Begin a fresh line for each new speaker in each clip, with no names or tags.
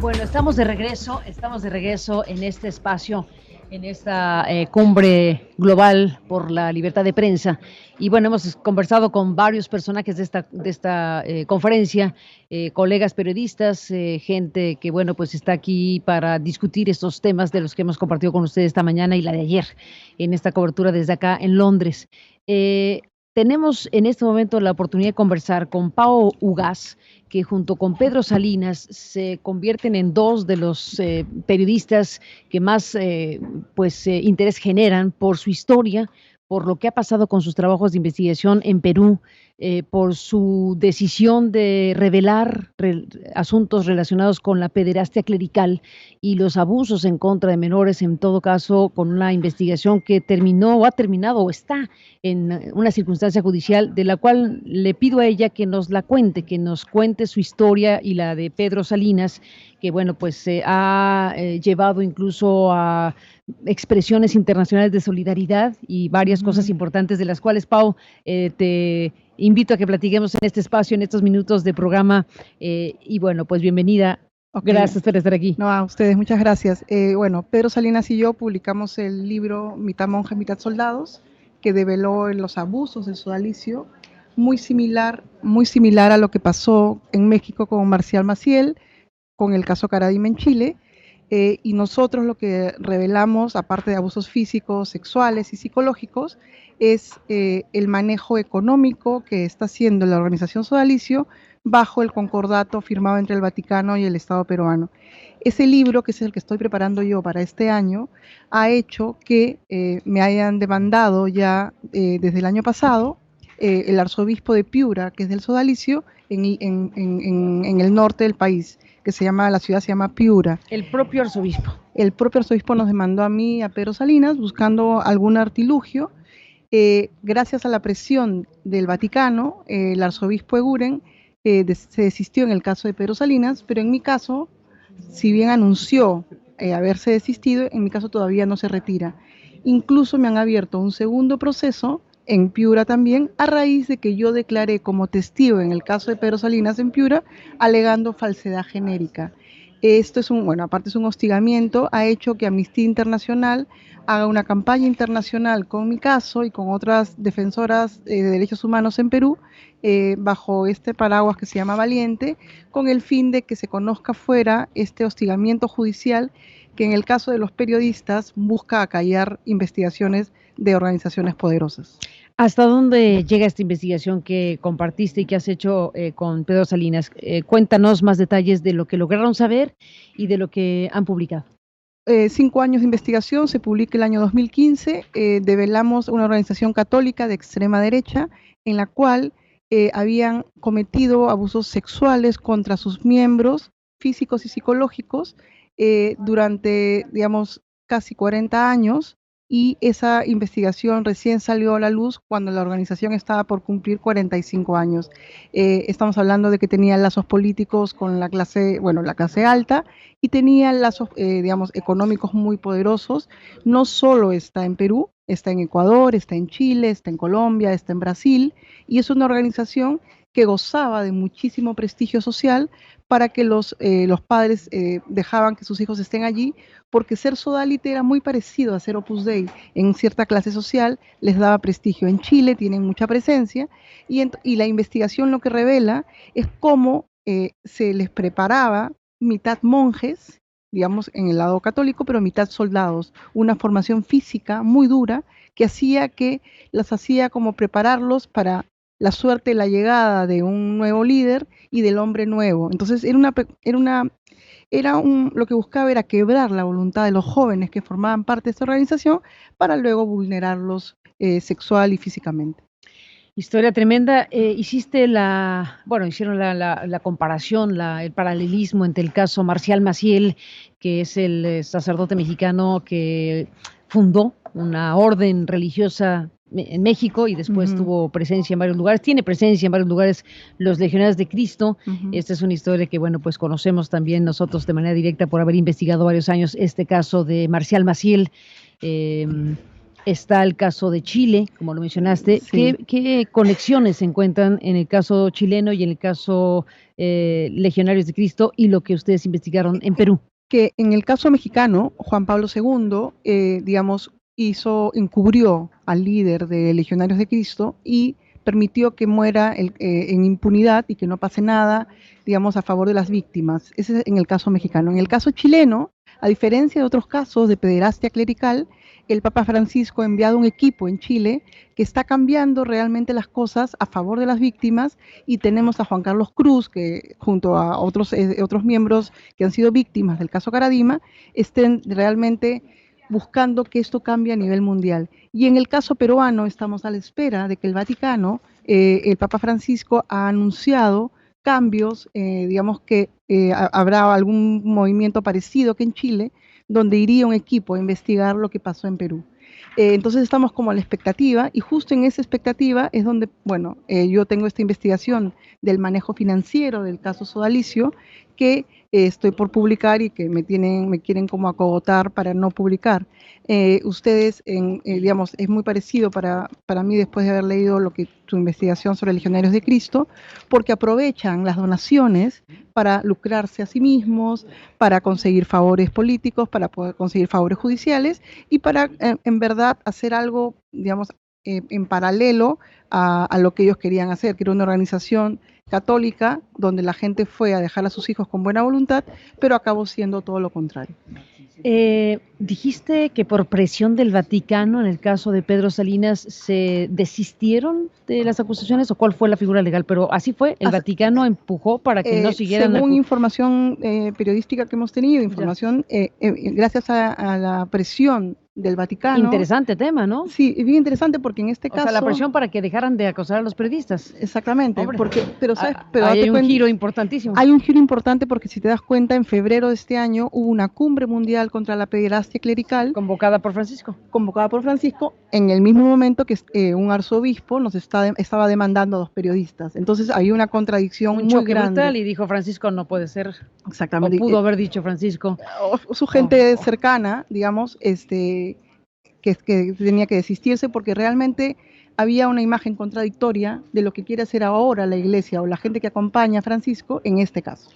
Bueno, estamos de regreso en este espacio, en esta cumbre global por la libertad de prensa. Y bueno, hemos conversado con varios personajes de esta conferencia, colegas periodistas, gente que, bueno, pues está aquí para discutir estos temas de los que hemos compartido con ustedes esta mañana y la de ayer en esta cobertura desde acá en Londres. Eh, Tenemos en este momento la oportunidad de conversar con Pau Ugaz, que junto con Pedro Salinas se convierten en dos de los periodistas que más interés generan por su historia, por lo que ha pasado con sus trabajos de investigación en Perú, por su decisión de revelar asuntos relacionados con la pederastia clerical y los abusos en contra de menores, en todo caso, con una investigación que terminó o ha terminado o está en una circunstancia judicial de la cual le pido a ella que nos la cuente, que nos cuente su historia y la de Pedro Salinas, que bueno, pues se ha llevado incluso a expresiones internacionales de solidaridad y varias cosas importantes de las cuales, Pau, te invito a que platiquemos en este espacio, en estos minutos de programa y bueno, pues bienvenida.
Okay.
Gracias por estar aquí.
No, a ustedes, muchas gracias. Bueno, Pedro Salinas y yo publicamos el libro Mitad monjas, mitad soldados, que develó los abusos del sodalicio, muy similar a lo que pasó en México con Marcial Maciel, con el caso Caradima en Chile, y nosotros lo que revelamos, aparte de abusos físicos, sexuales y psicológicos, es el manejo económico que está haciendo la organización Sodalicio bajo el concordato firmado entre el Vaticano y el Estado peruano. Ese libro, que es el que estoy preparando yo para este año, ha hecho que me hayan demandado ya desde el año pasado el arzobispo de Piura, que es del Sodalicio, en el norte del país, la ciudad se llama Piura.
El propio arzobispo.
El propio arzobispo nos demandó a mí, a Pedro Salinas, buscando algún artilugio. Gracias a la presión del Vaticano, el arzobispo Eguren se desistió en el caso de Pedro Salinas, pero en mi caso, si bien anunció haberse desistido, en mi caso todavía no se retira. Incluso me han abierto un segundo proceso en Piura también, a raíz de que yo declaré como testigo en el caso de Pedro Salinas en Piura, alegando falsedad genérica. Esto es aparte es un hostigamiento, ha hecho que Amnistía Internacional haga una campaña internacional con mi caso y con otras defensoras de derechos humanos en Perú, bajo este paraguas que se llama Valiente, con el fin de que se conozca fuera este hostigamiento judicial que en el caso de los periodistas busca acallar investigaciones de organizaciones poderosas.
¿Hasta dónde llega esta investigación que compartiste y que has hecho con Pedro Salinas? Cuéntanos más detalles de lo que lograron saber y de lo que han publicado.
5 años de investigación, se publica el año 2015, develamos una organización católica de extrema derecha en la cual habían cometido abusos sexuales contra sus miembros físicos y psicológicos durante, casi 40 años, y esa investigación recién salió a la luz cuando la organización estaba por cumplir 45 años. Estamos hablando de que tenía lazos políticos con la clase alta, y tenía lazos, económicos muy poderosos. No solo está en Perú, está en Ecuador, está en Chile, está en Colombia, está en Brasil, y es una organización que gozaba de muchísimo prestigio social para que los padres dejaban que sus hijos estén allí, porque ser sodalite era muy parecido a ser Opus Dei en cierta clase social, les daba prestigio. En Chile tienen mucha presencia, y la investigación lo que revela es cómo se les preparaba mitad monjes, en el lado católico, pero mitad soldados, una formación física muy dura que las hacía como prepararlos para la suerte, la llegada de un nuevo líder y del hombre nuevo. Entonces lo que buscaba era quebrar la voluntad de los jóvenes que formaban parte de esta organización para luego vulnerarlos sexual y físicamente.
Historia tremenda. Hicieron la comparación, el paralelismo entre el caso Marcial Maciel, que es el sacerdote mexicano que fundó una orden religiosa en México y después tuvo presencia en varios lugares, tiene presencia en varios lugares, los Legionarios de Cristo. Esta es una historia que, pues conocemos también nosotros de manera directa por haber investigado varios años este caso de Marcial Maciel. Está el caso de Chile, como lo mencionaste.
Sí.
¿Qué conexiones se encuentran en el caso chileno y en el caso Legionarios de Cristo y lo que ustedes investigaron en Perú?
Que en el caso mexicano, Juan Pablo II, digamos, encubrió al líder de Legionarios de Cristo y permitió que muera en impunidad y que no pase nada, digamos, a favor de las víctimas. Ese es en el caso mexicano. En el caso chileno, a diferencia de otros casos de pederastia clerical, el Papa Francisco ha enviado un equipo en Chile que está cambiando realmente las cosas a favor de las víctimas, y tenemos a Juan Carlos Cruz, que junto a otros miembros que han sido víctimas del caso Caradima, estén realmente buscando que esto cambie a nivel mundial. Y en el caso peruano estamos a la espera de que el Vaticano, el Papa Francisco ha anunciado cambios, digamos que habrá algún movimiento parecido que en Chile, donde iría un equipo a investigar lo que pasó en Perú. Entonces estamos como a la expectativa, y justo en esa expectativa es donde, bueno, yo tengo esta investigación del manejo financiero del caso Sodalicio, que estoy por publicar y que me quieren como acogotar para no publicar. Ustedes, digamos, es muy parecido para mí después de haber leído su investigación sobre Legionarios de Cristo, porque aprovechan las donaciones para lucrarse a sí mismos, para conseguir favores políticos, para poder conseguir favores judiciales y para, en verdad, hacer algo, digamos, en paralelo a lo que ellos querían hacer, que era una organización católica donde la gente fue a dejar a sus hijos con buena voluntad, pero acabó siendo todo lo contrario.
Dijiste que por presión del Vaticano, en el caso de Pedro Salinas, se desistieron de las acusaciones, o cuál fue la figura legal, pero así fue, el Vaticano empujó para que no siguieran.
Según información periodística que hemos tenido, gracias a la presión del Vaticano.
Interesante tema, ¿no?
Sí, bien interesante, porque en este caso...
O sea, la presión para que dejaran de acosar a los periodistas.
Exactamente, pero
hay un giro importantísimo.
Hay un giro importante porque, si te das cuenta, en febrero de este año hubo una cumbre mundial contra la pederastia clerical.
Convocada por Francisco.
Convocada por Francisco, en el mismo momento que un arzobispo estaba demandando a 2 periodistas. Entonces hay una contradicción muy grande.
Brutal, y dijo Francisco, no puede ser.
Exactamente.
O pudo haber dicho Francisco.
O su gente cercana, digamos, que tenía que desistirse, porque realmente había una imagen contradictoria de lo que quiere hacer ahora la iglesia o la gente que acompaña a Francisco en este caso.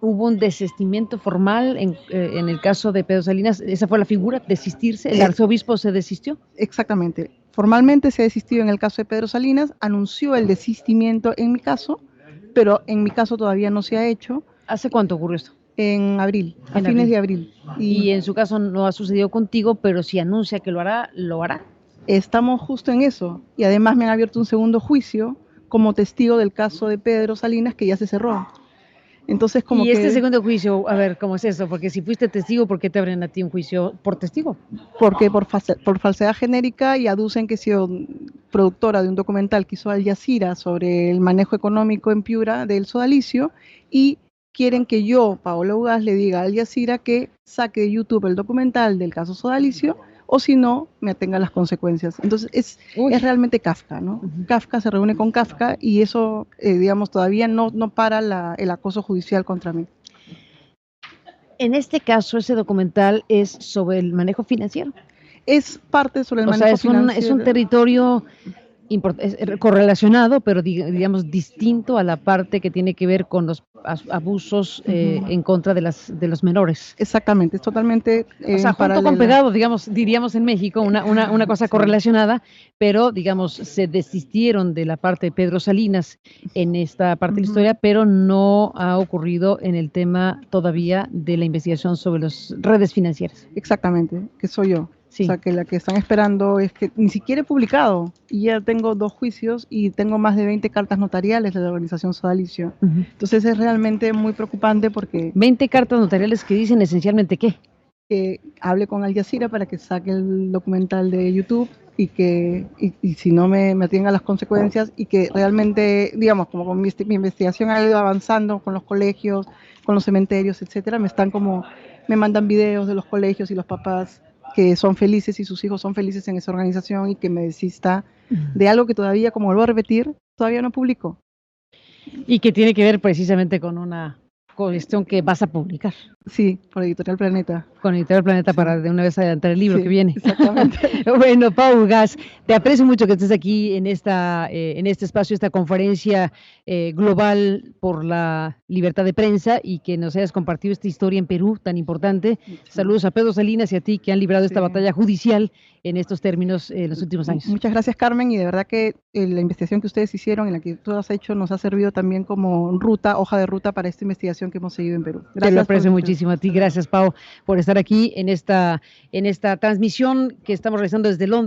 Hubo un desistimiento formal en el caso de Pedro Salinas. ¿Esa fue la figura, desistirse? ¿El arzobispo se desistió?
Exactamente. Formalmente se desistió en el caso de Pedro Salinas, anunció el desistimiento en mi caso, pero en mi caso todavía no se ha hecho.
¿Hace cuánto ocurrió esto?
En abril, a fines de abril.
Y en su caso no ha sucedido contigo, pero si anuncia que lo hará, lo hará.
Estamos justo en eso, y además me han abierto un segundo juicio como testigo del caso de Pedro Salinas, que ya se cerró. Entonces,
este segundo juicio, a ver, ¿cómo es eso? Porque si fuiste testigo, ¿por qué te abren a ti un juicio por testigo?
Porque por falsedad genérica, y aducen que he sido productora de un documental que hizo Al Jazeera sobre el manejo económico en Piura del sodalicio, y quieren que yo, Paola Ugaz, le diga a Al Jazeera que saque de YouTube el documental del caso sodalicio, o si no, me atenga a las consecuencias. Entonces es realmente Kafka, ¿no? Kafka se reúne con Kafka, y eso, digamos, todavía no para el acoso judicial contra mí.
En este caso, ese documental es sobre el manejo financiero.
Es parte sobre el manejo financiero.
Es un territorio correlacionado, pero digamos distinto a la parte que tiene que ver con los abusos en contra de los menores.
Exactamente, es totalmente
junto con pegado, digamos, diríamos en México, una cosa correlacionada, pero digamos, se desistieron de la parte de Pedro Salinas en esta parte de la historia, pero no ha ocurrido en el tema todavía de la investigación sobre las redes financieras.
Exactamente, que soy yo.
Sí.
O sea, que la que están esperando es que ni siquiera he publicado, y ya tengo 2 juicios y tengo más de 20 cartas notariales de la organización Sodalicio. Entonces es realmente muy preocupante, porque...
20 cartas notariales que dicen esencialmente ¿qué?
Que hable con Al Jazeera para que saque el documental de YouTube, y si no me atienga a las consecuencias, y que realmente, digamos, como mi investigación ha ido avanzando con los colegios, con los cementerios, etcétera, me mandan videos de los colegios y los papás que son felices y sus hijos son felices en esa organización, y que me desista de algo que todavía, como vuelvo a repetir, todavía no publico.
Y que tiene que ver precisamente con una cuestión que vas a publicar.
Sí, por Editorial Planeta.
Con Editorial Planeta
Sí.
para de una vez adelantar el libro
Sí,
que viene.
exactamente.
Bueno, Pau Gas, te aprecio mucho que estés aquí en este espacio, esta conferencia global por la libertad de prensa y que nos hayas compartido esta historia en Perú tan importante. Saludos a Pedro Salinas y a ti que han librado esta
Sí.
batalla judicial en estos términos en los últimos años.
Muchas gracias, Carmen, y de verdad que la investigación que ustedes hicieron, en la que tú has hecho, nos ha servido también como hoja de ruta para esta investigación que hemos seguido en Perú.
Te lo aprecio
por-
muchísimo a ti. Gracias, Pau, por estar aquí en esta transmisión que estamos realizando desde Londres.